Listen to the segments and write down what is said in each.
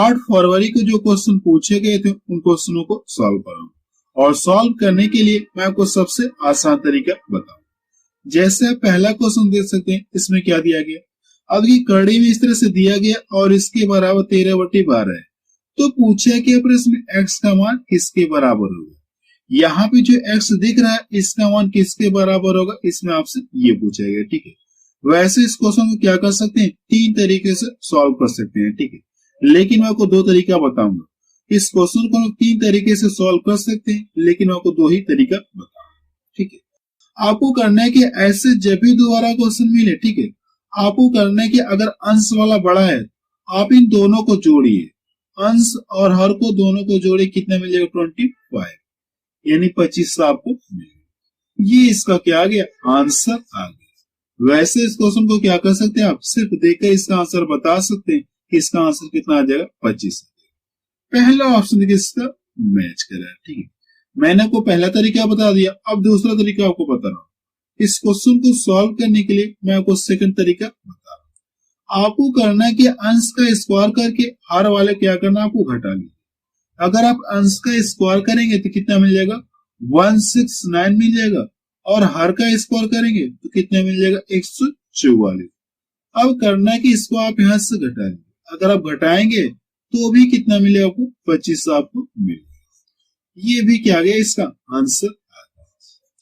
8 फरवरी को जो क्वेश्चन पूछे गए थे उन क्वेश्चनों को सॉल्व कराऊं और सॉल्व करने के लिए मैं आपको सबसे आसान तरीका बताऊं। जैसे आप पहला क्वेश्चन देख सकते हैं, इसमें क्या दिया गया, अब ये कड़ी में इस तरह से दिया गया और इसके बराबर 13/12 है। तो पूछा कि प्रश्न x का मान किसके बराबर होगा। यहाँ पे जो x दिख रहा है इसका मान किसके बराबर होगा, इसमें आपसे ये पूछा गया। ठीक है, वैसे इस क्वेश्चन को क्या कर सकते हैं, 3 तरीके से सॉल्व कर सकते हैं। ठीक है, लेकिन मैं आपको 2 तरीका बताऊंगा। इस क्वेश्चन को हम 3 तरीके से सॉल्व कर सकते हैं, लेकिन मैं आपको 2 ही तरीका बताऊंगा। ठीक है, आपको करना है कि ऐसे जब भी दोबारा क्वेश्चन मिले, ठीक है, आपको करना है कि अगर अंश वाला बड़ा है आप इन दोनों को जोड़िए, अंश और हर को दोनों को जोड़िए, कितना मिल जाएगा 25, यानी 25 आपको मिलेगा। ये इसका क्या आ गया, आंसर आ गया। वैसे इस क्वेश्चन को क्या कर सकते हैं, आप सिर्फ देखकर इसका आंसर बता सकते हैं कि इसका आंसर कितना आ जाएगा, 25। पहला ऑप्शन देखिए इसका मैच कर रहा है। ठीक है, मैंने आपको पहला तरीका बता दिया, अब दूसरा तरीका आपको बता रहा हूं। इस क्वेश्चन को सॉल्व करने के लिए मैं आपको सेकंड तरीका बता रहा हूं। आपको करना है कि अंश का स्क्वायर करके हर वाले क्या करना, आपको घटा लिया। अगर आप अंश का स्क्वायर करेंगे तो कितना मिल जाएगा, 169 मिल जाएगा, और हर का स्क्वायर करेंगे तो कितना मिल जाएगा, 144। अब करना है कि इसको आप यहां से घटा लेंगे। अगर आप घटाएंगे तो भी कितना मिलेगा आपको, 25 आपको मिलेगा। ये भी क्या गया इसका आंसर।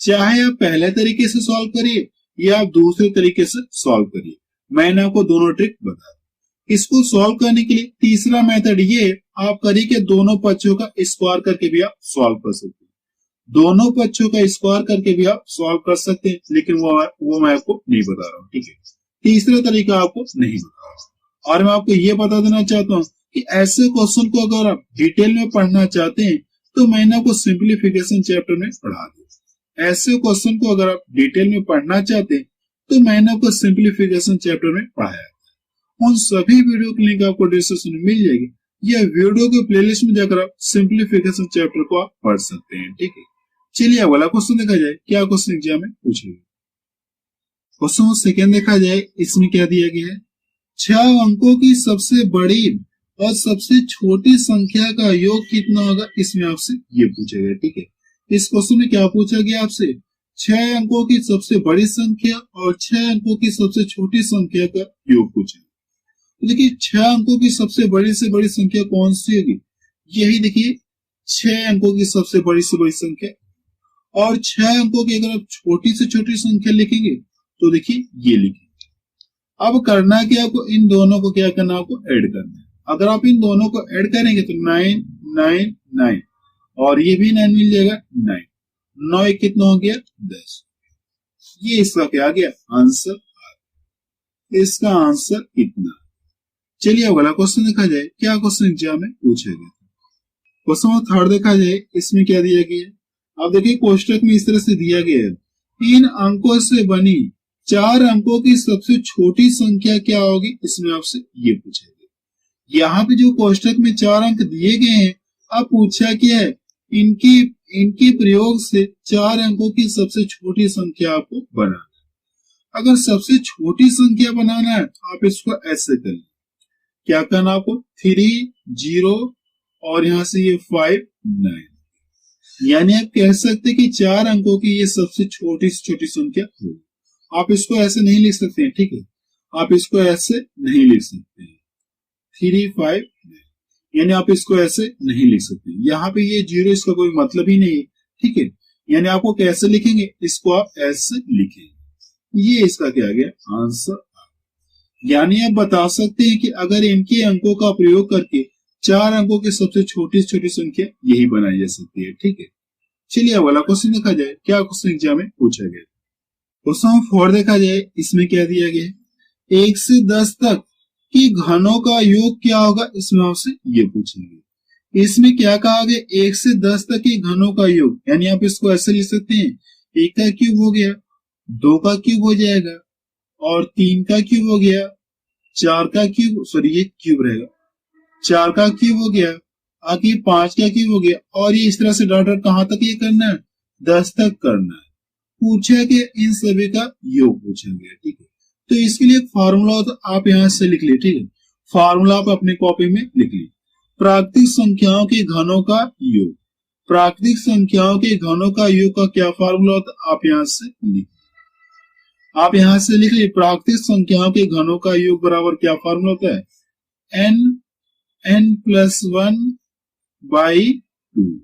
चाहे आप पहले तरीके से सॉल्व करिए या आप दूसरे तरीके से सॉल्व करिए, मैंने आपको दोनों ट्रिक बता दी। इसको सॉल्व करने के लिए तीसरा मेथड ये आप करिए कि दोनों पक्षों का स्क्वायर करके भी आप सॉल्व कर सकते हैं। दोनों पक्षों का स्क्वायर करके भी आप सॉल्व कर सकते हैं, लेकिन वो मैं आपको नहीं बता रहा हूँ। ठीक है, तीसरा तरीका आपको नहीं बता रहा। और मैं आपको ये बता देना चाहता हूँ कि ऐसे क्वेश्चन को अगर आप डिटेल में पढ़ना चाहते हैं तो मैंने आपको सिंप्लीफिकेशन चैप्टर में पढ़ा दिया। ऐसे क्वेश्चन को अगर आप डिटेल में पढ़ना चाहते हैं तो मैंने आपको सिंप्लीफिकेशन चैप्टर में पढ़ाया। उन सभी वीडियो की लिंक आपको डिस्क्रिप्शन में मिल जाएगी, या वीडियो के प्लेलिस्ट में जाकर आप सिंप्लीफिकेशन चैप्टर को आप पढ़ सकते हैं। ठीक है, चलिए अगला क्वेश्चन देखा जाए, क्या क्वेश्चन एग्जाम में पूछेगा। क्वेश्चन सेकेंड देखा जाए, इसमें क्या दिया गया है, 6 अंकों की सबसे बड़ी और सबसे छोटी संख्या का योग कितना होगा, इसमें आपसे ये पूछा गया। ठीक है, इस क्वेश्चन में क्या पूछा गया आपसे, 6 अंकों की सबसे बड़ी संख्या और 6 अंकों की सबसे छोटी संख्या का योग पूछा। तो देखिए 6 अंकों की सबसे बड़ी से बड़ी संख्या कौन सी होगी, यही देखिए 6 अंकों की सबसे बड़ी से बड़ी संख्या, और 6 अंकों की अगर आप छोटी से छोटी संख्या लिखेंगे तो देखिए ये लिखेंगे। अब करना है कि आपको इन दोनों को क्या करना, आपको ऐड करना है। अगर आप इन दोनों को ऐड करेंगे तो 9 9 9 और ये भी 9 मिल जाएगा, 9 9 कितना हो गया, 10। ये इसका क्या आ गया आंसर, इसका आंसर इतना। चलिए अगला क्वेश्चन देखा जाए, क्या क्वेश्चन एग्जाम में पूछा गया। क्वेश्चन थर्ड देखा जाए, इसमें क्या दिया गया, अब देखिए कोष्टक में इस तरह से दिया गया है, 3 अंकों से बनी 4 अंकों की सबसे छोटी संख्या क्या होगी, इसमें आपसे ये पूछा गया। यहाँ पे जो कोष्टक में 4 अंक दिए गए हैं, अब पूछा क्या है, इनके प्रयोग से 4 अंकों की सबसे छोटी संख्या आपको बनाना है। अगर सबसे छोटी संख्या बनाना है आप इसको ऐसे कर लें, क्या करना आपको, 3 0 और यहां से ये 5 9, यानी आप कह सकते हैं कि 4 अंकों की ये सबसे छोटी से छोटी संख्या होगी। आप इसको ऐसे नहीं लिख सकते हैं। ठीक है, आप इसको ऐसे नहीं लिख सकते हैं, 3 5 यानी आप इसको ऐसे नहीं लिख सकते। यहाँ पे ये 0 इसका कोई मतलब ही नहीं है। ठीक है, यानी आपको कैसे लिखेंगे, इसको आप ऐसे लिखेंगे। ये इसका क्या गया आंसर। यानी आप बता सकते हैं कि अगर इनके अंकों का प्रयोग करके 4 अंकों की सबसे छोटी से छोटी संख्या यही बनाई जा सकती है। ठीक है, चलिए अगला क्वेश्चन देखा जाए, क्या क्वेश्चन एग्जाम में पूछा गया। क्वेश्चन 4 देखा जाए, इसमें क्या दिया गया, 1 से 10 तक कि घनों का योग क्या होगा, इसमें आपसे ये पूछेंगे। इसमें क्या कहा गया, 1 से 10 तक के घनों का योग, यानी आप इसको ऐसे लिख सकते हैं, 1 का क्यूब हो गया, 2 का क्यूब हो जाएगा, और 3 का क्यूब हो गया, 4 का क्यूब, सॉरी ये क्यूब रहेगा, 4 का क्यूब हो गया, आगे 5 का क्यूब हो गया, और ये इस तरह से डॉट डॉट कहां तक ये करना है, 10 तक करना है। पूछा कि इन सभी का योग पूछा गया। ठीक है, तो इसके लिए एक फार्मूला तो आप यहां से लिख लीजिए। ठीक है, फार्मूला आप अपने कॉपी में लिख लीजिए। प्राकृतिक संख्याओं के घनों का योग। प्राकृतिक संख्याओं के घनों का योग का क्या फार्मूला होता है, आप यहां से लिख लीजिए। प्राकृतिक संख्याओं के घनों का योग बराबर क्या फार्मूला होता है, n+1/2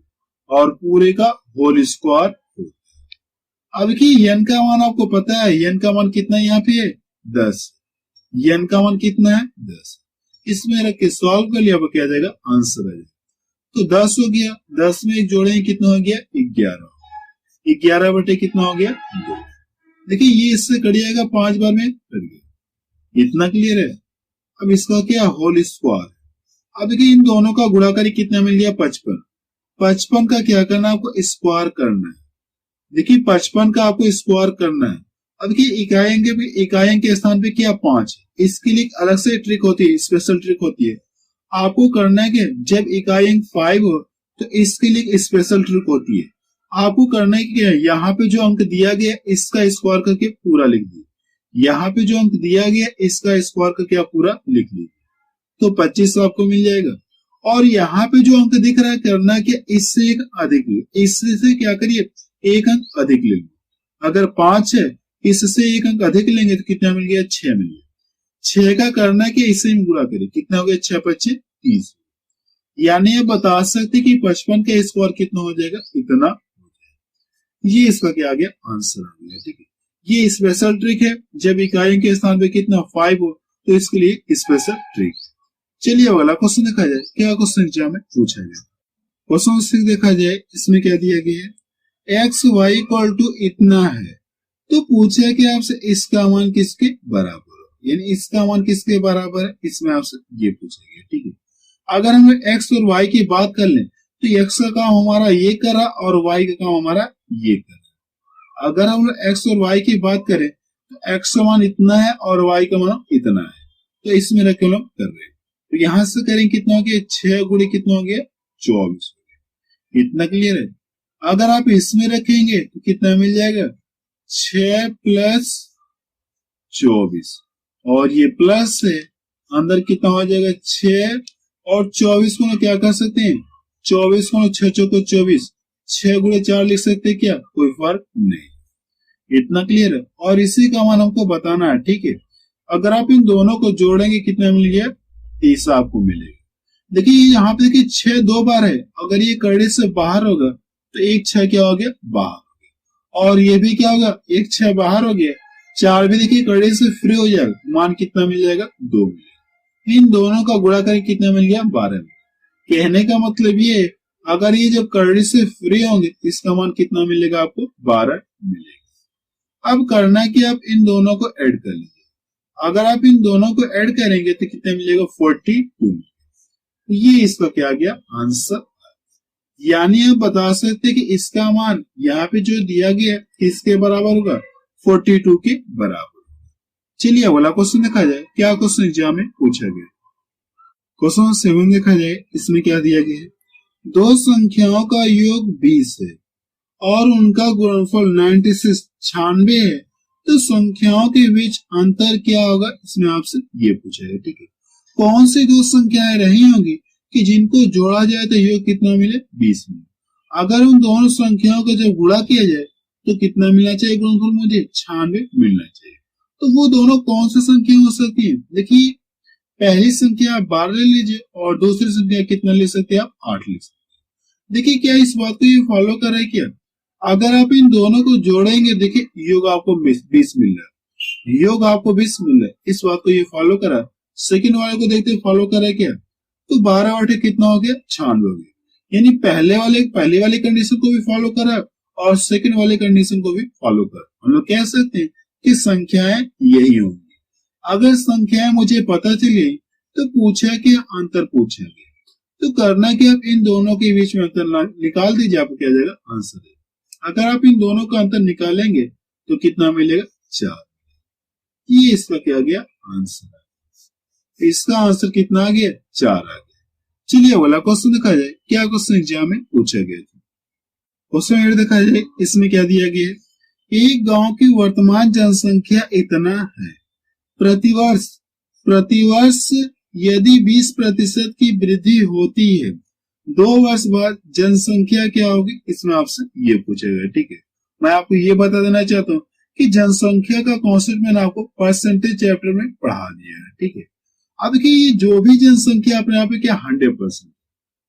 और पूरे का होल स्क्वायर। अब देखिए n का मान आपको पता है, n का मान कितना है, यहाँ पे 10। n का मान कितना है 10। इसमें रख के सॉल्व कर लिया, क्या आ जाएगा, आंसर आ जाएगा। तो 10 हो गया, 10 में एक जोड़े कितना हो गया 11। 11 बटे कितना हो गया 2। देखिए ये इससे कट जाएगा, 5 बार में कट गया। इतना क्लियर है। अब इसका क्या, होल स्क्वायर। अब देखिए इन दोनों का गुणा करी कितना मिल गया 55। 55 का क्या करना है, आपको स्क्वायर करना है। देखिए 55 का आपको स्क्वायर करना है। अब देखिए इकाई अंक के स्थान पे क्या 5। इसके लिए अलग से ट्रिक होती है, स्पेशल ट्रिक होती है। आपको करना है कि जब इकाई अंक 5 हो तो इसके लिए स्पेशल ट्रिक होती है। आपको करना है कि यहाँ पे जो अंक दिया गया इसका स्क्वायर करके पूरा लिख दिए। यहाँ पे जो अंक दिया गया इसका स्क्वायर करके आप पूरा लिख लीजिए, तो 25 आपको मिल जाएगा। और यहाँ पे जो अंक दिख रहा है, करना है कि इससे एक अधिक ले, इससे क्या करिए एक अंक अधिक ले लो। अगर 5 है, इससे एक अंक अधिक लेंगे तो कितना मिल गया 6 मिल गया। 6 का करना है कि इसे गुणा करिए, कितना हो गया 6 25 30। यानी आप बता सकते कि 55 का स्क्वायर कितना हो जाएगा, इतना हो जाएगा। ये इसका क्या आ गया, आंसर आ गया। ठीक है, ये स्पेशल ट्रिक है। जब इकाई के स्थान पे कितना 5 हो तो इसके लिए स्पेशल ट्रिक। चलिए अगला क्वेश्चन देखा जाए, क्या क्वेश्चन एग्जाम में पूछा गया। क्वेश्चन 6 देखा जाए, इसमें क्या दिया गया है, एक्स वाई इक्वल टू इतना है, तो पूछा कि आपसे इसका मान किसके बराबर हो, यानी इसका मान किसके बराबर है, इसमें आपसे ये पूछा गया। ठीक है, अगर हम एक्स और वाई की बात कर लें तो एक्स का काम हमारा ये कर रहा और वाई का काम हमारा ये कर रहा। अगर हम एक्स और वाई की बात करें तो एक्स का मान इतना है और वाई का मान इतना है, तो इसमें रख के हम कर रहे हैं। तो यहां से करेंगे कितना हो गया, 6 गुणे कितना हो गया 24 हो गया। इतना क्लियर है। अगर आप इसमें रखेंगे तो कितना मिल जाएगा 6 + 24 और ये प्लस है, अंदर कितना हो जाएगा 6 और 24 को क्या कर सकते हैं, 24 को 6 चौको 24, 6 गुणे 4 लिख सकते हैं, क्या कोई फर्क नहीं। इतना क्लियर है। और इसी का मान हमको बताना है। ठीक है, अगर आप इन दोनों को जोड़ेंगे कितना मिल गया 30 आपको मिलेगा। देखिए यहाँ पे देखिए 6 2 बार है, अगर ये करड़े से बाहर होगा तो एक 6 क्या हो गया बाहर हो गया, और ये भी क्या होगा एक 6 बाहर हो गया, 4 भी देखिए करड़े से फ्री हो जाएगा, मान कितना मिल जाएगा 2 मिलेगा। इन दोनों का गुणा करके कितना मिल गया 12। कहने का मतलब ये, अगर ये जब करड़े से फ्री होंगे इसका मान कितना मिलेगा आपको 12 मिलेगा। अब करना है कि आप इन दोनों को ऐड कर लीजिए। अगर आप इन दोनों को ऐड करेंगे तो कितना मिलेगा 42। ये इसका क्या आ गया आंसर। यानी आप बता सकते हैं कि इसका मान यहाँ पे जो दिया गया किसके बराबर होगा 42 के बराबर। चलिए अगला क्वेश्चन देखा जाए, क्या क्वेश्चन एग्जाम में पूछा गया। क्वेश्चन 7 देखा जाए, इसमें क्या दिया गया है, दो संख्याओं का योग 20 है और उनका गुणनफल 96 है, तो संख्याओं के बीच अंतर क्या होगा, इसमें आपसे ये पूछा है। ठीक है, कौन सी दो संख्याएं रही होंगी कि जिनको जोड़ा जाए तो योग कितना मिले 20 मिले। अगर उन दोनों संख्याओं का जब गुणा किया जाए तो कितना मिलना चाहिए गुणनफल, मुझे 96 मिलना चाहिए। तो वो दोनों कौन सी संख्या हो सकती है, देखिए पहली संख्या आप 12 ले लीजिए और दूसरी संख्या कितना ले सकते हैं आप 8 ले सकते हैं। देखिए क्या इस बात को ये फॉलो कर रहा है क्या, अगर आप इन दोनों को जोड़ेंगे देखिए योग आपको 20 मिल रहा है, योग आपको 20 मिल रहा है, इस बात को ये फॉलो करा। सेकंड वाले को देखते फॉलो कर रहा है क्या, तो 12 बटे कितना हो गया 96 हो गया। यानी पहले वाली कंडीशन को भी फॉलो करा और सेकंड वाले कंडीशन को भी फॉलो कर, हम लोग कह सकते हैं कि संख्याएं यही होंगी। अगर संख्याएं मुझे पता चली तो पूछा कि अंतर पूछा गया, तो करना कि आप इन दोनों के बीच में अंतर निकाल दीजिए, आपको क्या जाएगा आंसर है। अगर आप इन दोनों का अंतर निकालेंगे तो कितना मिलेगा 4। ये इसका क्या गया आंसर है। इसका आंसर कितना आ गया 4 आ गया। चलिए अगला क्वेश्चन देखा जाए, क्या क्वेश्चन एग्जाम में पूछा गया था। क्वेश्चन 8 देखा जाए, इसमें क्या दिया गया है, एक गांव की वर्तमान जनसंख्या इतना है, प्रतिवर्ष यदि 20% की वृद्धि होती है 2 वर्ष बाद जनसंख्या क्या होगी, इसमें आपसे ये पूछा गया। ठीक है, मैं आपको ये बता देना चाहता हूँ कि जनसंख्या का कॉन्सेप्ट मैंने आपको परसेंटेज चैप्टर में पढ़ा दिया है। ठीक है, अब देखिए ये जो भी जनसंख्या अपने आप में क्या 100%,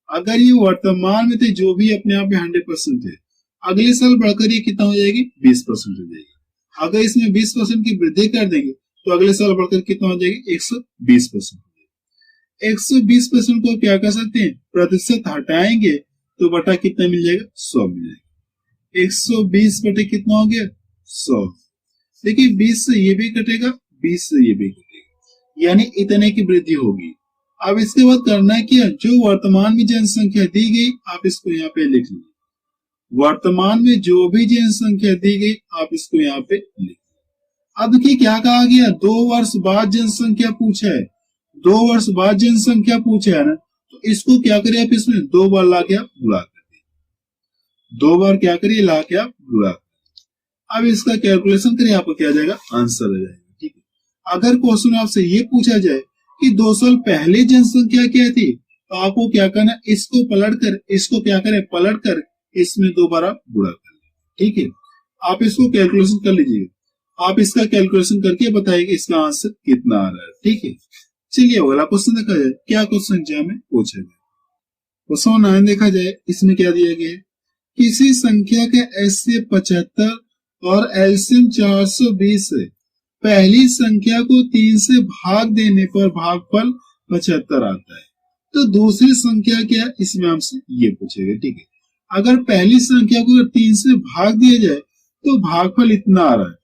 अगर ये वर्तमान में थे जो भी अपने आप में 100% है, अगले साल बढ़कर ये कितना हो जाएगी 20% हो जाएगी। अगर इसमें 20% की वृद्धि कर देंगे तो अगले साल बढ़कर कितना हो जाएगी 120%। 120% को क्या कर सकते हैं, प्रतिशत हटाएंगे तो बटा कितना मिल जाएगा 100 मिल जाएगा। 120 बटे कितना हो गया 100। देखिए 20 से ये भी कटेगा, 20 से ये भी कटेगा, यानी इतने की वृद्धि होगी। अब इसके बाद करना है क्या, जो वर्तमान में जनसंख्या दी गई आप इसको यहाँ पे लिख लीजिए। वर्तमान में जो भी जनसंख्या दी गई आप इसको यहाँ पे लिख। अब देखिए क्या कहा गया, 2 वर्ष बाद जनसंख्या पूछा है, 2 वर्ष बाद जनसंख्या पूछा है ना, तो इसको क्या करिए आप इसमें 2 बार ला के आप गुणा कर दिए, 2 बार क्या करिए ला के आप गुणा। अब इसका कैलकुलेशन करिए, आपको क्या जाएगा आंसर आ जाएगा। ठीक है, अगर क्वेश्चन आपसे ये पूछा जाए कि 2 साल पहले जनसंख्या क्या थी, तो आपको क्या करना, इसको पलट कर, इसको क्या करें पलट कर इसमें दोबारा गुणा कर लें। ठीक है, आप इसको कैलकुलेशन कर लीजिएगा, आप इसका कैलकुलेशन करके बताइए इसका आंसर कितना आ रहा है। ठीक है, चलिए अगला क्वेश्चन देखा जाए, क्या क्वेश्चन एग्जाम में पूछा गया। क्वेश्चन 9 देखा जाए, इसमें क्या दिया गया है, किसी संख्या के HCF 75 और LCM 420 है, पहली संख्या को 3 से भाग देने पर भागफल 75 आता है, तो दूसरी संख्या क्या, इसमें हमसे ये पूछेगा। ठीक है, अगर पहली संख्या को 3 से भाग दिया जाए तो भागफल इतना आ रहा है,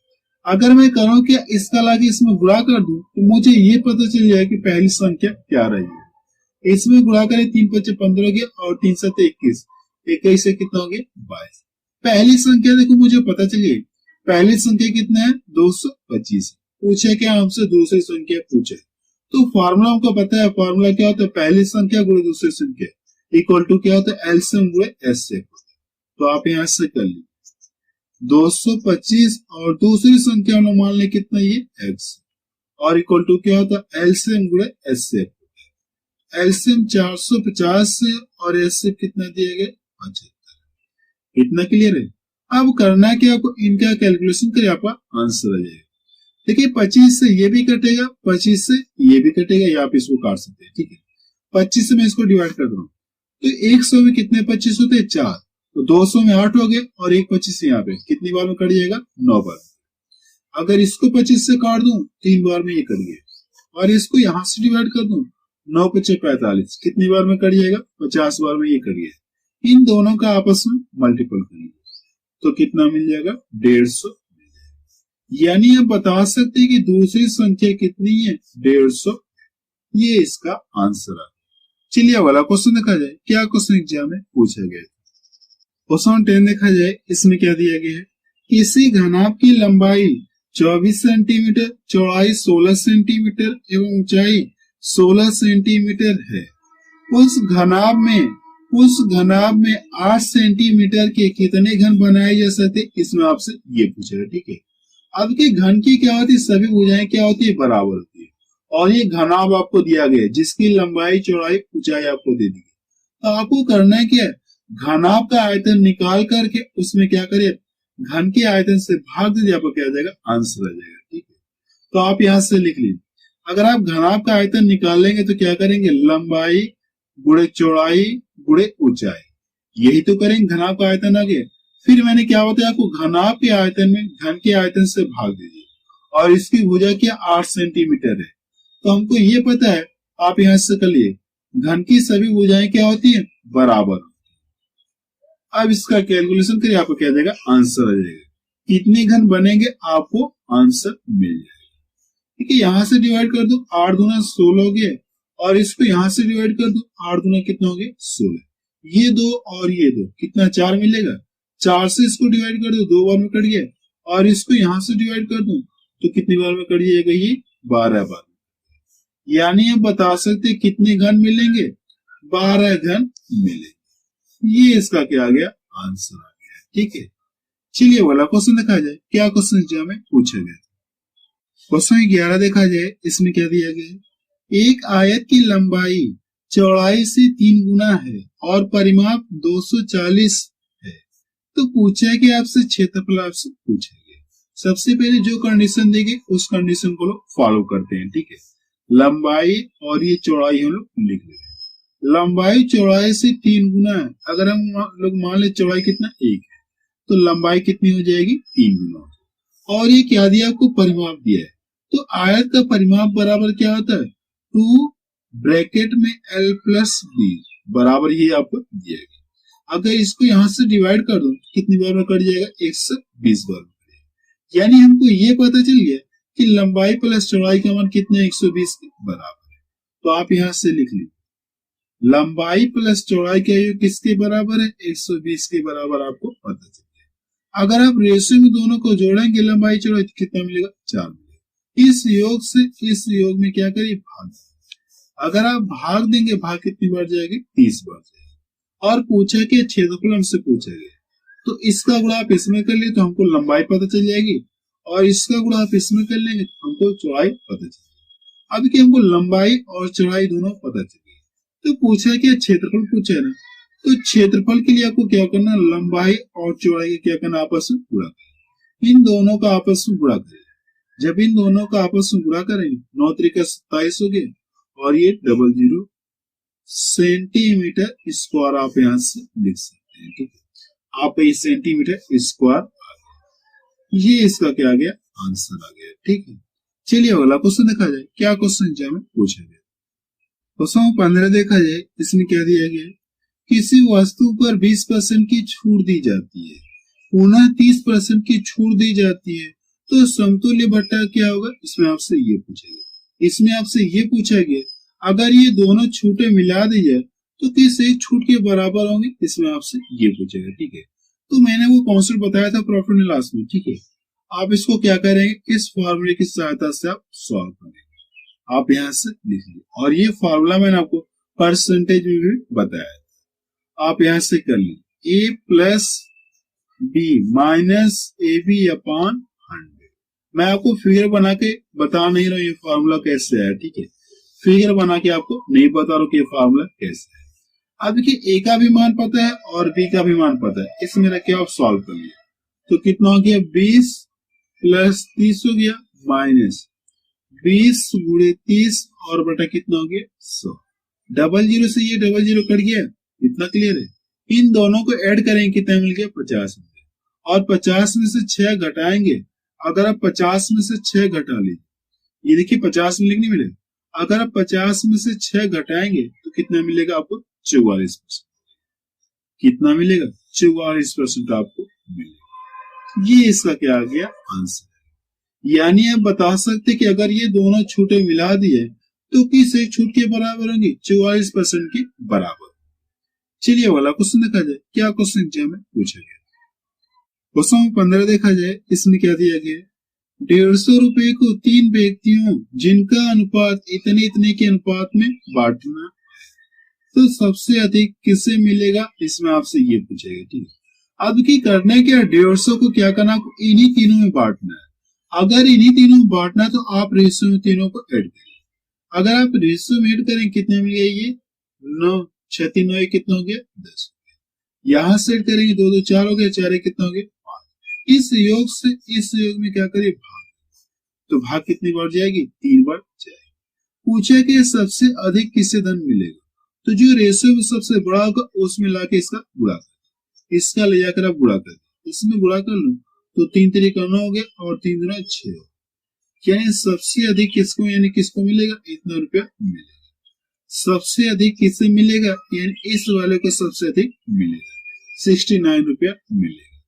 अगर मैं करूं क्या इसका लाके इसमें गुणा कर दूं तो मुझे ये पता चल जाए कि पहली संख्या क्या रही है। इसमें गुणा करें 3 5 15 हो गया और 3 7 21, 21 से कितना हो गया 22। पहली संख्या देखो मुझे पता चल गई, पहली संख्या कितना है 225। पूछे क्या हमसे दूसरी संख्या पूछे, तो फॉर्मूला हमको पता है, फॉर्मूला क्या होता है, पहली संख्या गुणे दूसरी संख्या इक्वल टू क्या होता है एलसीएम गुणे एचसीएफ। तो आप यहां से कर लीजिए 225 और दूसरी संख्या में मान ले कितना ये x, और इक्वल टू क्या होता है एलसीएम गुणे एचसीएफ। एलसीएम 450 से और एचसीएफ कितना दिया गया 75। इतना क्लियर है। अब करना क्या, आपको इनका कैलकुलेशन करिए, आपका आंसर आ जाएगा। देखिए 25 से ये भी कटेगा, 25 से ये भी कटेगा, या आप इसको काट सकते हैं। ठीक है, 25 से मैं इसको डिवाइड कर दूं तो 100 में कितने 25 होते हैं 4, तो 200 में 8 हो गए और एक 25 यहाँ पे कितनी बार में कट जाएगा 9 बार। अगर इसको 25 से काट दूं 3 बार में ये कट गया, और इसको यहां से डिवाइड कर दूं 9 5 45 कितनी बार में कट जाएगा 50 बार में ये कट गया। इन दोनों का आपस में मल्टीपल करेंगे तो कितना मिल जाएगा 150 मिल जाएगा। यानी आप बता सकते हैं कि दूसरी संख्या कितनी है 150, ये इसका आंसर है। चलिए वाला क्वेश्चन देखा जाए, क्या क्वेश्चन एग्जाम में पूछा गया। क्वेश्चन 10 देखा जाए, इसमें क्या दिया गया है, किसी घनाभ की लंबाई 24 सेंटीमीटर, चौड़ाई 16 सेंटीमीटर एवं ऊंचाई 16 सेंटीमीटर है। उस घनाभ में 8 सेंटीमीटर के कितने घन बनाए जा सकते, इसमें आपसे ये पूछेगा। ठीक है, अब के घन की क्या होती है, सभी भुजाएं क्या होती है बराबर होती है, और ये घनाभ आपको दिया गया है जिसकी लंबाई चौड़ाई ऊंचाई आपको दे दी गई। तो आपको करना है क्या, घनाभ का आयतन निकाल करके उसमें क्या करिए घन के आयतन से भाग दीजिए, आपको क्या आ जाएगा आंसर आ जाएगा। ठीक है, तो आप यहां से लिख लीजिए, अगर आप घनाभ का आयतन निकाल लेंगे तो क्या करेंगे लंबाई गुणे चौड़ाई गुणे ऊंचाई, यही तो करेंगे, घनाभ का आयतन आ गया। फिर मैंने क्या होता है आपको घनाभ के आयतन में घन के आयतन से भाग दीजिए, और इसकी भुजा क्या 8 सेंटीमीटर है, तो हमको ये पता है, आप यहां से कर लिए घन की सभी भुजाएं क्या होती है बराबर। अब इसका कैलकुलेशन करिए, आपको क्या देगा आंसर आ जाएगा, कितने घन बनेंगे आपको आंसर मिल जाएगा। ठीक है, यहां से डिवाइड कर दो 8 दूना 16 हो गया, और इसको यहां से डिवाइड कर दो 8 दूना कितना हो गया 16, ये दो और ये दो कितना 4 मिलेगा, 4 से इसको डिवाइड कर दो 2 बार में कट गया, और इसको यहां से डिवाइड कर दो तो कितनी बार में कट जाएगा ये 12 बार। यानी हम बता सकते कितने घन मिलेंगे 12 घन मिलेंगे। ये इसका क्या आ गया आंसर आ गया। ठीक है, चलिए वाला क्वेश्चन देखा जाए, क्या क्वेश्चन एग्जाम में पूछा गया। क्वेश्चन 11 देखा जाए, इसमें क्या दिया गया है, एक आयत की लंबाई चौड़ाई से 3 गुना है और परिमाप 240 है, तो पूछा है कि आपसे क्षेत्रफल आपसे पूछेंगे। सबसे पहले जो कंडीशन देगी उस कंडीशन को लोग फॉलो करते हैं, ठीक है। लंबाई और ये चौड़ाई हम लोग लिख रहे हैं। लंबाई चौड़ाई से 3 गुना है। अगर हम लोग मान ले चौड़ाई कितना 1 है, तो लंबाई कितनी हो जाएगी 3 गुना। और ये क्या दिया आपको, परिमाप दिया है। तो आयत का परिमाप बराबर क्या होता है, 2 ब्रैकेट में l प्लस बी बराबर ये आपको दिया गया। अगर इसको यहां से डिवाइड कर दो कितनी बार में कट जाएगा, 120 बार में। यानी हमको ये पता चल गया कि लंबाई प्लस चौड़ाई का मान कितने 120 के बराबर है। तो आप यहां से लिख लीजिए लंबाई प्लस चौड़ाई का योग किसके बराबर है, 120 के बराबर आपको पता चल गया। अगर आप रेशियो में दोनों को जोड़ेंगे लंबाई चौड़ाई तो कितना मिलेगा, 4 मिलेगा। इस योग से इस योग में क्या करिए, भाग। अगर आप भाग देंगे, भाग कितनी बार जाएगी, 30 बार जाएगी। और पूछा कि क्षेत्रफल हमसे पूछा गया, तो इसका गुणा आप इसमें कर लिए तो हमको लंबाई पता चल जाएगी, और इसका गुणा आप इसमें कर लेंगे तो हमको चौड़ाई पता चलेगी। अब कि हमको लंबाई और चौड़ाई दोनों पता चलेगी, तो पूछा कि क्षेत्रफल पूछा है ना, तो क्षेत्रफल के लिए आपको क्या करना, लंबाई और चौड़ाई क्या करना, आपस में गुणा करें। इन दोनों का आपस में गुणा करें। जब इन दोनों का आपस में गुणा करेंगे 9 त्रिका 27 हो गया, और ये 00 सेंटीमीटर स्क्वायर आप यहां से लिख सकते हैं, ठीक है। आप ये सेंटीमीटर स्क्वायर, ये इसका क्या आ गया, आंसर आ गया, ठीक है। चलिए अगला क्वेश्चन देखा जाए, क्या क्वेश्चन एग्जाम में पूछा गया। क्वेश्चन 15 देखा जाए, इसमें क्या दिया गया, किसी वस्तु पर 20% की छूट दी जाती है, पुनः 30% की छूट दी जाती है, तो समतुल्य बट्टा क्या होगा, इसमें आपसे ये पूछेगा। इसमें आपसे ये पूछा गया अगर ये दोनों छूटे मिला दी जाए तो किस एक छूट के बराबर होंगे, इसमें आपसे ये पूछेगा, ठीक है। तो मैंने वो कॉन्सेप्ट बताया था प्रॉफिट एंड लॉस में, ठीक है। आप इसको क्या करेंगे, इस फॉर्मूले की सहायता से आप सॉल्व करेंगे। आप यहां से लिख लीजिए, और ये फॉर्मूला मैंने आपको परसेंटेज में भी बताया था, आप यहां से कर लीजिए, A plus B minus A B upon 100। मैं आपको फिगर बना के बता नहीं रहा हूं ये फॉर्मूला कैसे है, ठीक है। फिगर बना के आपको नहीं बता रहा हूं कि ये फॉर्मूला कैसे है। अब देखिए ए का भी मान पता है और बी का भी मान पता है, इसमें रख के आप सॉल्व कर लिया, तो कितना हो गया, 20 प्लस 30 हो गया, माइनस 20 गुणे 30 और बटा कितना हो गया, 100। 00 से ये 00 कट गया, इतना क्लियर है। इन दोनों को ऐड करेंगे, कितना मिल गया, 50 मिल गया। और 50 में से 6 घटाएंगे, अगर आप 50 में से 6 घटा लीजिए, ये देखिए 50 मिलेगा नहीं मिलेगा, अगर आप 50 में से 6 घटाएंगे तो कितना मिलेगा आपको, 44%। कितना मिलेगा, 44% आपको मिलेगा। ये इसका क्या आ गया, आंसर है। यानी आप बता सकते कि अगर ये दोनों छूटे मिला दिए तो किस एक छूट के बराबर होंगे, 44% के बराबर। चलिए वाला क्वेश्चन देखा जाए, क्या क्वेश्चन एग्जाम में पूछा गया। क्वेश्चन 15 देखा जाए, इसमें क्या दिया गया, 150 रुपए को 3 व्यक्तियों जिनका अनुपात इतने इतने के अनुपात में बांटना, तो सबसे अधिक किसे मिलेगा, इसमें आपसे ये पूछेगा, ठीक है। अब की करने के 150 को क्या करना, इन्हीं तीनों में बांटना है। अगर इन्हीं तीनों में बांटना है तो आप रेशियो में तीनों को ऐड करिए। अगर आप रेशियो में ऐड करें कितने मिल गए, ये 9 6 3 9 कितना हो गया, 10। यहां से ऐड करेंगे 2 2 4 हो गया, 4 कितना हो गया, 5। इस योग से इस योग में क्या करिए, भाग। तो भाग कितनी बार जाएगी, 3 बार जाएगी। पूछे कि सबसे अधिक किसे धन मिलेगा, तो जो रेशियो में सबसे बड़ा होगा उसमें लाके इसका गुणा कर, इसका ले जाकर आप गुणा कर, इसमें गुणा कर लो तो 3 3 9 हो गया और 3 2 6 हो, यानी सबसे अधिक किसको, यानी किसको मिलेगा, इतना रुपया मिलेगा। सबसे अधिक किससे मिलेगा, यानी इस वाले को सबसे अधिक मिलेगा, 69 रुपया मिलेगा।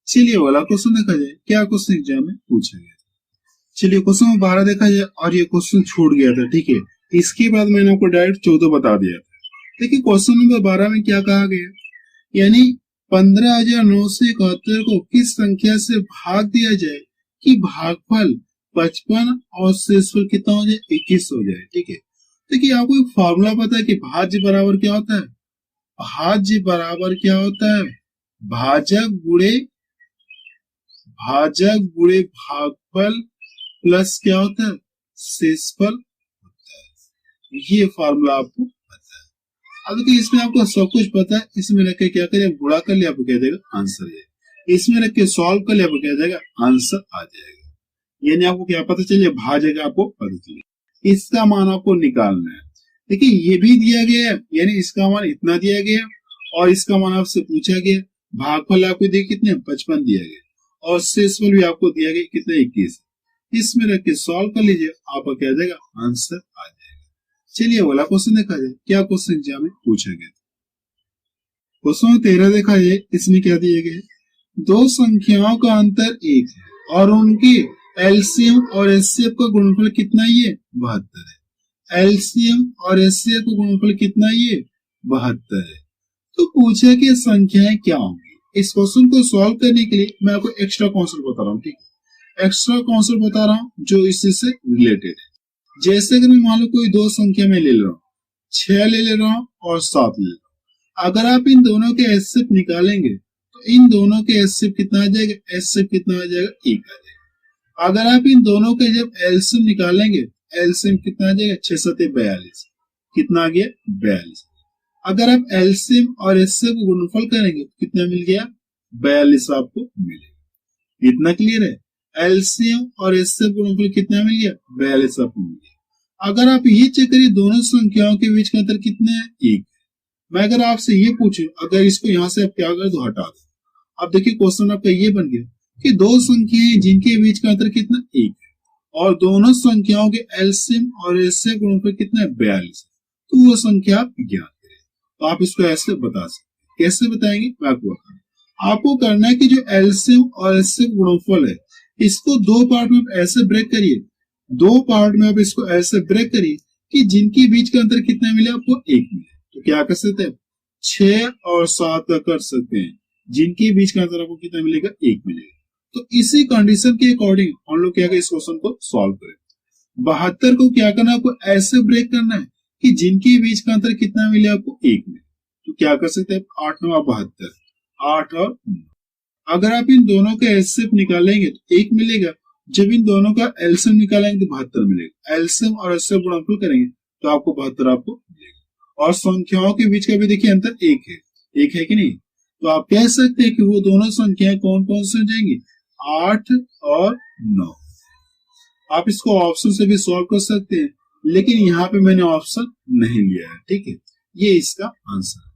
चलिए वाला क्वेश्चन देखा जाए, क्या क्वेश्चन एग्जाम में पूछा गया। चलिए क्वेश्चन 12 देखा जाए, और ये क्वेश्चन छूट गया था, ठीक है। इसके बाद मैंने आपको डायरेक्ट 14 बता दिया था। देखिए क्वेश्चन नंबर 12 में क्या कहा गया, यानी 15,971 को किस संख्या से भाग दिया जाए कि भागफल 55 और शेषफल कितना हो जाए, 21 हो जाए, ठीक है। देखिए आपको एक फॉर्मूला पता है कि भाज्य बराबर क्या होता है, भाज्य बराबर क्या होता है, भाजक गुणे भागफल प्लस क्या होता है, शेषफल होता है। ये फॉर्मूला आपको पता है। अब देखिए इसमें आपको सब कुछ पता है, इसमें रख के क्या करें, गुणा कर लिया, आपको क्या देगा आंसर है। इसमें रख के सॉल्व कर लिया, आपको क्या देगा आंसर आ जाएगा। यानी आपको क्या पता चलिए, भाज्य का आपको पता चलिए, इसका मान आपको निकालना है। देखिए ये भी दिया गया है, यानी इसका मान इतना दिया गया और इसका मान आपसे पूछा गया। भागफल आपको दिया कितने 55 दिया गया और शेषफल भी आपको दिया गया कितने 21। इसमें रख के सॉल्व कर लीजिए, आपका क्या देगा आंसर आ जाएगा। चलिए वाला क्वेश्चन देखा जाए, क्या क्वेश्चन एग्जाम में पूछा गया। क्वेश्चन 13 देखा जाए, इसमें क्या दिया गया, दो संख्याओं का अंतर 1 है और उनके एलसीएम और एचसीएफ का गुणनफल कितना है, 72 है। एलसीएम और एचसीएफ का गुणनफल कितना है, 72 है। तो पूछा कि संख्याएं क्या होंगी। इस क्वेश्चन को सॉल्व करने के लिए मैं आपको एक्स्ट्रा कॉन्सेप्ट बता रहा हूँ, ठीक है, एक्स्ट्रा कॉन्सेप्ट बता रहा हूँ जो इसी से रिलेटेड है। जैसे कि मैं मान लो कोई दो संख्या में ले रहा हूँ, 6 ले रहा हूँ और 7 ले रहा हूँ। अगर आप इन दोनों के एचसीएफ निकालेंगे तो इन दोनों के एचसीएफ कितना आ जाएगा, एचसीएफ कितना आ जाएगा, 1 आ जाएगा। अगर आप इन दोनों के जब एलसीएम निकालेंगे, एलसीएम कितना आ जाएगा, 6 7 42, कितना आ गया 42। अगर आप एलसीएम और एचसीएफ को गुणनफल करेंगे तो कितना मिल गया, 42 आपको मिलेगा। इतना क्लियर है। एलसीएम और एचसीएफ गुणनफल कितना मिल गया, 42 आपको मिल गया। अगर आप ये चेक करिए दोनों संख्याओं के बीच का अंतर कितना है, 1। मैं अगर आपसे ये पूछूं, अगर इसको यहां से आप क्या कर दो, हटा दो। अब देखिए क्वेश्चन आपका ये बन गया कि दो संख्याएं जिनके बीच का अंतर कितना 1 है और दोनों संख्याओं के एलसीएम और एचसीएफ गुणनफल कितना है, 42। तो वो संख्या आप ज्ञात करें। तो आप इसको ऐसे बता सकते। कैसे बताएंगे, मैं आपको बताऊं। आपको करना है कि जो एलसीएम और एचसीएफ गुणनफल है, इसको दो पार्ट में ऐसे ब्रेक करिए, दो पार्ट में आप इसको ऐसे ब्रेक करिए कि जिनके बीच का अंतर कितना मिले, आपको 1 मिले। तो क्या कर सकते हैं, 6 और 7 का कर सकते हैं, जिनके बीच का अंतर आपको कितना मिलेगा, 1 मिलेगा। तो इसी कंडीशन के अकॉर्डिंग हम लोग क्या करें, इस क्वेश्चन को सॉल्व करें। 72 को क्या करना है, आपको ऐसे ब्रेक करना है कि जिनके बीच का अंतर कितना मिले, आपको 1 मिले। तो क्या कर सकते हैं, 8 9 72, 8 और 9। अगर आप इन दोनों का एचसीएफ निकालेंगे तो 1 मिलेगा। जब इन दोनों का एलसीएम निकालेंगे तो 72 मिलेगा। एलसीएम और एचसीएफ गुणनफल करेंगे तो आपको 72 आपको मिलेगा। और संख्याओं के बीच का भी देखिए अंतर 1 है, 1 है कि नहीं। तो आप कह सकते हैं कि वो दोनों संख्याएं कौन कौन सी हो जाएंगी, 8 और 9। आप इसको ऑप्शन से भी सॉल्व कर सकते हैं, लेकिन यहाँ पे मैंने ऑप्शन नहीं लिया है, ठीक है। ये इसका आंसर है।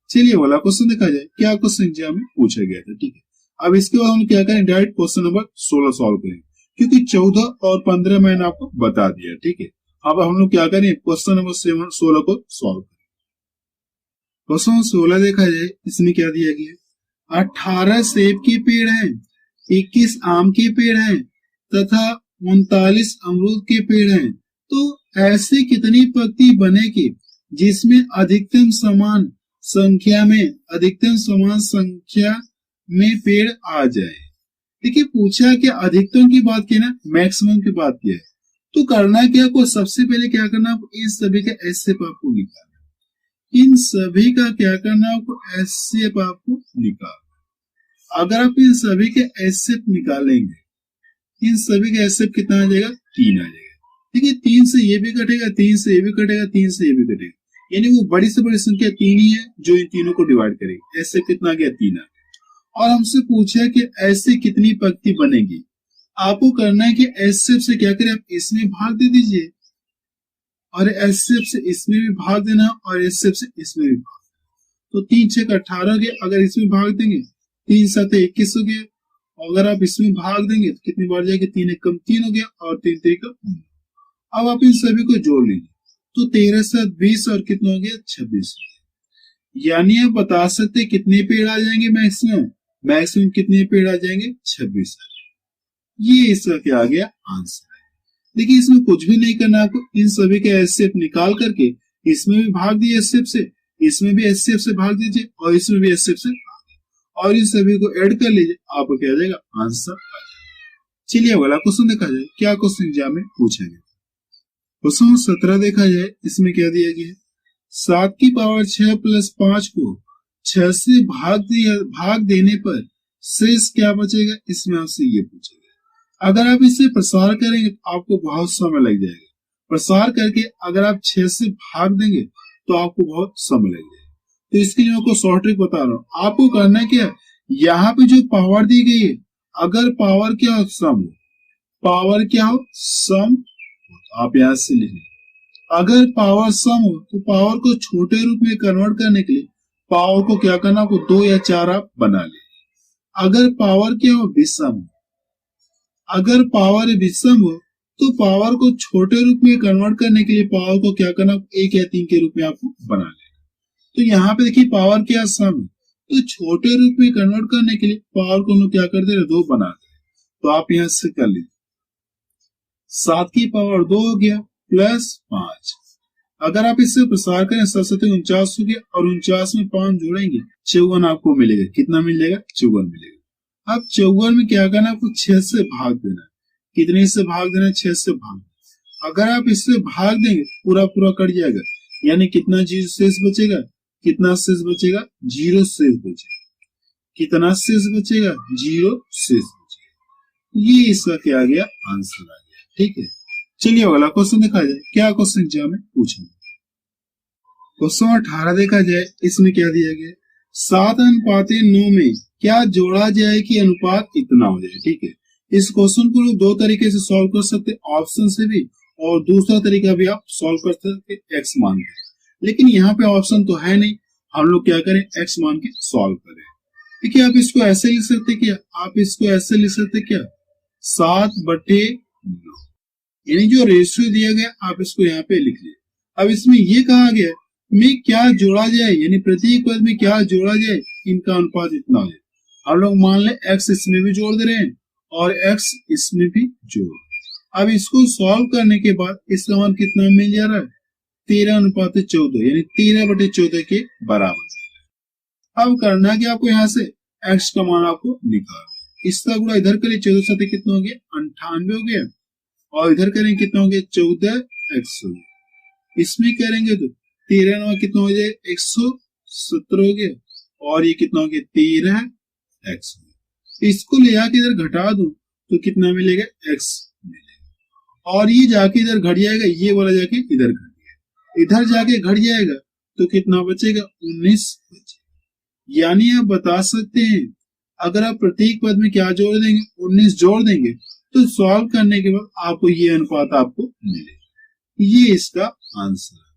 चलिए वाला क्वेश्चन देखा जाए, क्या क्वेश्चन एग्जाम में पूछा गया था, ठीक है। अब इसके बाद हम क्या करें, डायरेक्ट क्वेश्चन नंबर 16 सॉल्व करें, क्योंकि 14 और 15 मैंने आपको बता दिया, ठीक है। अब हम लोग क्या करें, क्वेश्चन नंबर 16 को सॉल्व करें। क्वेश्चन 16 देखा जाए, इसमें क्या दिया गया, 18 सेब के पेड़ हैं, 21 आम के पेड़ हैं तथा 39 अमरूद के पेड़ हैं। तो ऐसी कितनी पंक्ति बनेगी जिसमें अधिकतम समान संख्या में पेड़ आ जाए। देखिए पूछा कि अधिकतम की बात की ना, मैक्सिमम की बात की है। तो करना क्या, को सबसे पहले क्या करना, इन सभी का एचसीएफ आपको निकालना। इन सभी का क्या करना, आपको एचसीएफ आपको निकालना। अगर आप इन सभी के एचसीएफ निकालेंगे, इन सभी का एचसीएफ कितना आ जाएगा, 3 आ जाएगा। देखिए 3 से ये भी कटेगा, 3 से ये भी कटेगा, 3 से ये भी कटेगा, यानी वो बड़ी से बड़ी संख्या 3 ही है जो इन तीनों को डिवाइड करेगी। एचसीएफ कितना आ गया, 3 आ गया। और हमसे पूछा कि ऐसी कितनी पंक्ति बनेगी। आपको करना है कि एचसीएफ से क्या करें, आप इसमें भाग दे दीजिए और एचसीएफ से इसमें भी भाग देना और एचसीएफ से इसमें भी भाग देना। तो 3 6 18 हो गया। अगर इसमें भाग देंगे 3 7 21 हो गया। अगर आप इसमें भाग देंगे तो कितनी बार जाएगी, 3 1 कम 3 हो गया और 3 3 का। अब आप इन सभी को जोड़ लीजिए तो 13 7 20 और कितना हो गया, 26। यानी आप बता सकते कितने पेड़ आ जाएंगे मैक्सिमम कितने पेड़ आ जाएंगे, 26। ये इसका क्या आ गया, आंसर है। देखिए इसमें कुछ भी नहीं करना, आपको इन सभी के एचसीएफ निकाल करके इसमें भी भाग दिए एचसीएफ से, इसमें भी एचसीएफ से भाग दीजिए और इसमें भी एचसीएफ से भाग दीजिए और इन सभी को ऐड कर लीजिए, आपको क्या आ जाएगा, आंसर आ जाएगा। चलिए अगला क्वेश्चन देखा जाए, क्या क्वेश्चन एग्जाम में पूछा गया। क्वेश्चन 17 देखा जाए, इसमें क्या दिया गया है, 7 की पावर 6 प्लस 5 को 6 से भाग देने पर शेष क्या बचेगा, इसमें आपसे ये पूछेगा। अगर आप इसे प्रसार करेंगे तो आपको बहुत समय लग जाएगा, प्रसार करके अगर आप 6 से भाग देंगे तो आपको बहुत समय लगेगा। तो इसके लिए मैं आपको शॉर्ट ट्रिक बता रहा हूँ। आपको करना क्या है, यहाँ पे जो पावर दी गई है, अगर पावर क्या हो, सम हो, पावर क्या हो, सम, आप यहाँ से लिखें। अगर पावर सम हो तो पावर को छोटे रूप में कन्वर्ट करने के लिए पावर को क्या करना, आपको 2 या 4 आप बना ले। अगर पावर क्या हो, विषम हो, अगर पावर विषम हो तो पावर को छोटे रूप में कन्वर्ट करने के लिए पावर को क्या करना, 1 या 3 के रूप में आपको बना लेना। तो यहाँ पे देखिए पावर क्या सम है, तो छोटे रूप में कन्वर्ट करने के लिए पावर को हम लोग क्या कर दे रहे, 2 बना दे। तो आप यहाँ से कर लीजिए, 7 की पावर 2 हो गया प्लस 5। अगर आप इससे प्रसार करें 7 49 हो गया और 49 में 5 जोड़ेंगे 54 आपको मिलेगा। कितना मिलेगा, 54 मिलेगा। अब 54 में क्या करना, आपको 6 से भाग देना है। कितने से भाग देना है, 6 से भाग। अगर आप इससे भाग देंगे पूरा पूरा कट जाएगा, यानी कितना जीरो शेष बचेगा, कितना शेष बचेगा, 0 शेष बचेगा। कितना शेष बचेगा, 0 शेष बचेगा। ये इसका क्या आ गया, आंसर आ गया। ठीक है, चलिए अगला क्वेश्चन देखा जाए। क्या क्वेश्चन एग्जाम में पूछेंगे, क्वेश्चन 18 देखा जाए। इसमें क्या दिया गया, 7:9 में क्या जोड़ा जाए कि अनुपात इतना हो जाए। ठीक है, इस क्वेश्चन को लोग 2 तरीके से सॉल्व कर सकते हैं, ऑप्शन से भी, और दूसरा तरीका भी आप सॉल्व कर सकते हैं एक्स मान के। लेकिन यहाँ पे ऑप्शन तो है नहीं, हम लोग क्या करें, एक्स मान के सॉल्व करें। देखिए आप इसको ऐसे लिख सकते क्या, आप इसको ऐसे लिख सकते क्या, 7/9, यानी जो रेशियो दिया गया आप इसको यहाँ पे लिख लीजिए। अब इसमें ये कहा गया में क्या जोड़ा जाए, यानी प्रत्येक पद में क्या जोड़ा जाए, इनका अनुपात इतना हो जाए। हम लोग मान ले एक्स इसमें भी जोड़ दे रहे हैं और एक्स इसमें भी जोड़। अब इसको सॉल्व करने के बाद इसका मान कितना मिल जा रहा है, 13:14, यानी 13/14 के बराबर। अब करना क्या, आपको यहाँ से एक्स का मान आपको निकालना। इसका गुणा इधर करें, 14 से कितना हो गया, 98 हो गया, और इधर करेंगे कितना हो गया, 14x हो गया। इसमें करेंगे तो 13 कितना हो जाए, 117 हो गया, और ये कितना हो गया, 13x हो गया। इसको ले जाके इधर घटा दो तो कितना मिलेगा, x मिलेगा, और ये जाके इधर घट जाएगा, ये वाला जाके इधर घट गया, इधर जाके घट जाएगा तो कितना बचेगा, 19 बचेगा। यानी आप बता सकते हैं अगर आप प्रत्येक पद में क्या जोड़ देंगे, 19 जोड़ देंगे, तो सॉल्व करने के बाद आपको ये अनुपात आपको मिलेगा। ये इसका आंसर है।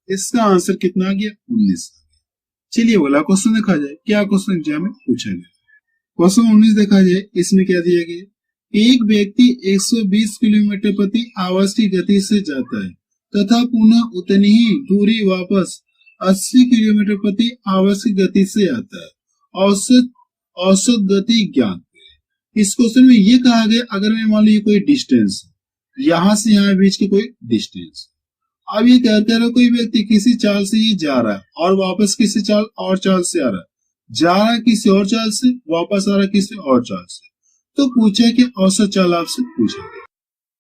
इसका आंसर कितना आ गया, 19। चलिए अगला क्वेश्चन देखा जाए। क्या क्वेश्चन एग्जाम में पूछा गया, क्वेश्चन 19 देखा जाए। इसमें क्या दिया गया, एक व्यक्ति 120 किलोमीटर प्रति आवर्स की गति से जाता है तथा पुनः उतनी ही दूरी वापस 80 किलोमीटर प्रति आवर्स की गति से आता है। औसत गति ज्ञात। इस क्वेश्चन में ये कहा गया, अगर मैं मान लीजिए कोई डिस्टेंस, यहां से यहाँ बीच की कोई डिस्टेंस, अब ये कहते हैं कोई व्यक्ति किसी चाल से ये जा रहा है और वापस किसी चाल और चाल से आ रहा है, जा रहा है किसी और चाल से, वापस आ रहा है किसी और चाल से। तो पूछे कि औसत चाल आपसे पूछेंगे।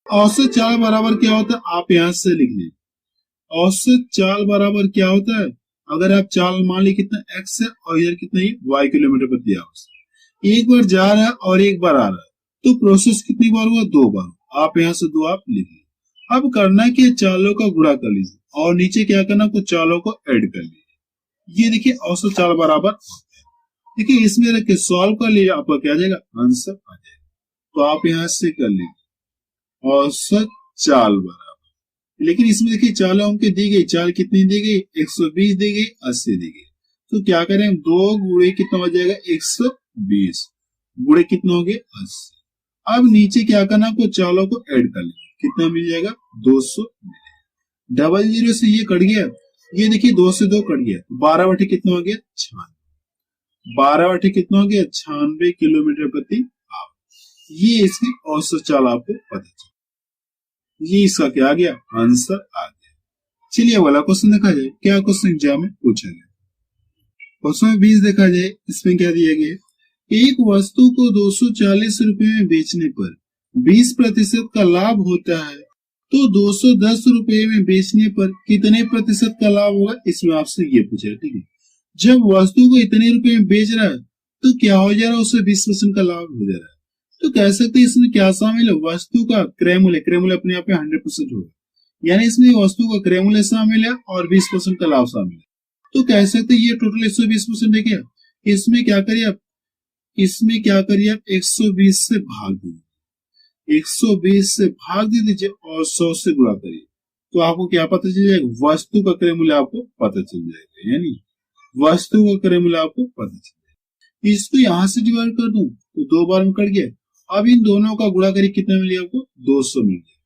औसत चाल बराबर क्या होता है, आप यहां से लिख लीजिए। औसत चाल बराबर क्या होता है, अगर आप चाल मान ली कितना x है और इधर कितना ही y किलोमीटर प्रति आवर्स, एक बार जा रहा है और एक बार आ रहा है, तो प्रोसेस कितनी बार हुआ, 2 बार। आप यहाँ से 2 आप लिखिए। अब करना कि चालों का गुणा कर लीजिए और नीचे क्या करना, कुछ चालों को ऐड कर लीजिए। ये देखिए औसत चाल बराबर, देखिए इसमें रख के सॉल्व कर लीजिए, आपका क्या आ जाएगा, आंसर आ जाएगा। तो आप यहाँ से कर लीजिए औसत चाल बराबर। लेकिन इसमें देखिए चाल हमको दी गई, चाल कितनी दी गई, 120 दी गई, 80 दी गई। तो क्या करें, 2 गुणे कितना हो जाएगा, 120 गुणे कितना हो गया, 80। अब नीचे क्या करना, को चालों को ऐड कर लेंगे, कितना मिल जाएगा, 200 मिलेगा। 00 से ये कट गया, ये देखिए 2 से 2 कट गया, 12/, कितना हो गया, 96। 12/, कितना हो गया, 96 किलोमीटर प्रति आवर। ये इसकी औसत चाल आपको पता चला। ये इसका क्या आ गया, आंसर आ गया। चलिए वाला क्वेश्चन देखा जाए। क्या क्वेश्चन एग्जाम में पूछा गया, क्वेश्चन 20 देखा जाए। इसमें क्या दिया गया, एक वस्तु को 240 रुपए में बेचने पर 20% का लाभ होता है, तो 210 रुपए में बेचने पर कितने प्रतिशत का लाभ होगा, इसमें आपसे ये पूछा है। ठीक है, जब वस्तु को इतने रुपए में बेच रहा है तो क्या हो जा रहा है, उससे 20% का लाभ हो जा रहा है। तो कह सकते हैं इसमें क्या शामिल है, वस्तु का क्रय मूल्य, क्रय मूल्य अपने आप में 100% होगा, यानी इसमें वस्तु का क्रय मूल्य शामिल है और 20% का लाभ शामिल है। तो कह सकते ये टोटल 120% है क्या। इसमें क्या करिए आप, 120 से भाग दीजिए, 120 से भाग दे दीजिए और 100 से गुणा करिए, तो आपको क्या पता चल जाएगा, वस्तु का क्रय मूल्य आपको पता चल जाएगा। यानी वस्तु का क्रय मूल्य आपको पता चल जाएगा। इसको यहां से डिवाइड कर दूं तो 2 बार में कट गया। अब इन दोनों का गुणा करिए, कितना मिल गया आपको, 200 मिल गया।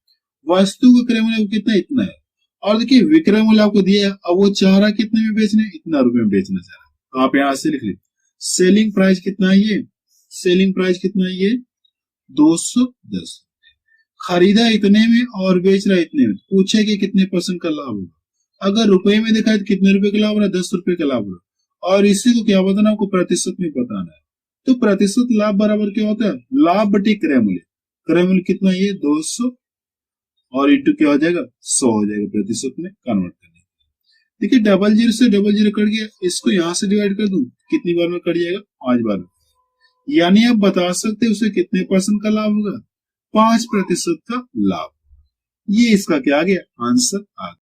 वस्तु का क्रय मूल्य कितना, इतना है। और देखिए विक्रय मूल्य आपको दिया है, अब वो चाह रहा कितने में बेचना है, इतना रुपए में बेचना चाह रहा है, तो आप यहां से लिख लीजिए सेलिंग प्राइस कितना है ये, सेलिंग प्राइस कितना है ये 210। खरीदा इतने में और बेच रहा इतने में, पूछे कि कितने परसेंट का लाभ होगा। अगर रुपए में देखा है तो कितने रुपए का लाभ हो रहा है, 10 रुपए का लाभ हो रहा है। और इसी को क्या बताना, आपको प्रतिशत में बताना है। तो प्रतिशत लाभ बराबर क्या होता है, लाभ बटे क्रय मूल्य। क्रय मूल्य कितना है ये 200 और इंटू क्या हो जाएगा 100 हो जाएगा प्रतिशत में कन्वर्ट करने। देखिए 00 से 00 कट गया, इसको यहां से डिवाइड कर दूं कितनी बार में कट जाएगा, 5 बार में। यानी आप बता सकते हैं उसे कितने परसेंट का लाभ होगा, 5% का लाभ। ये इसका क्या आ गया, आंसर आ गया।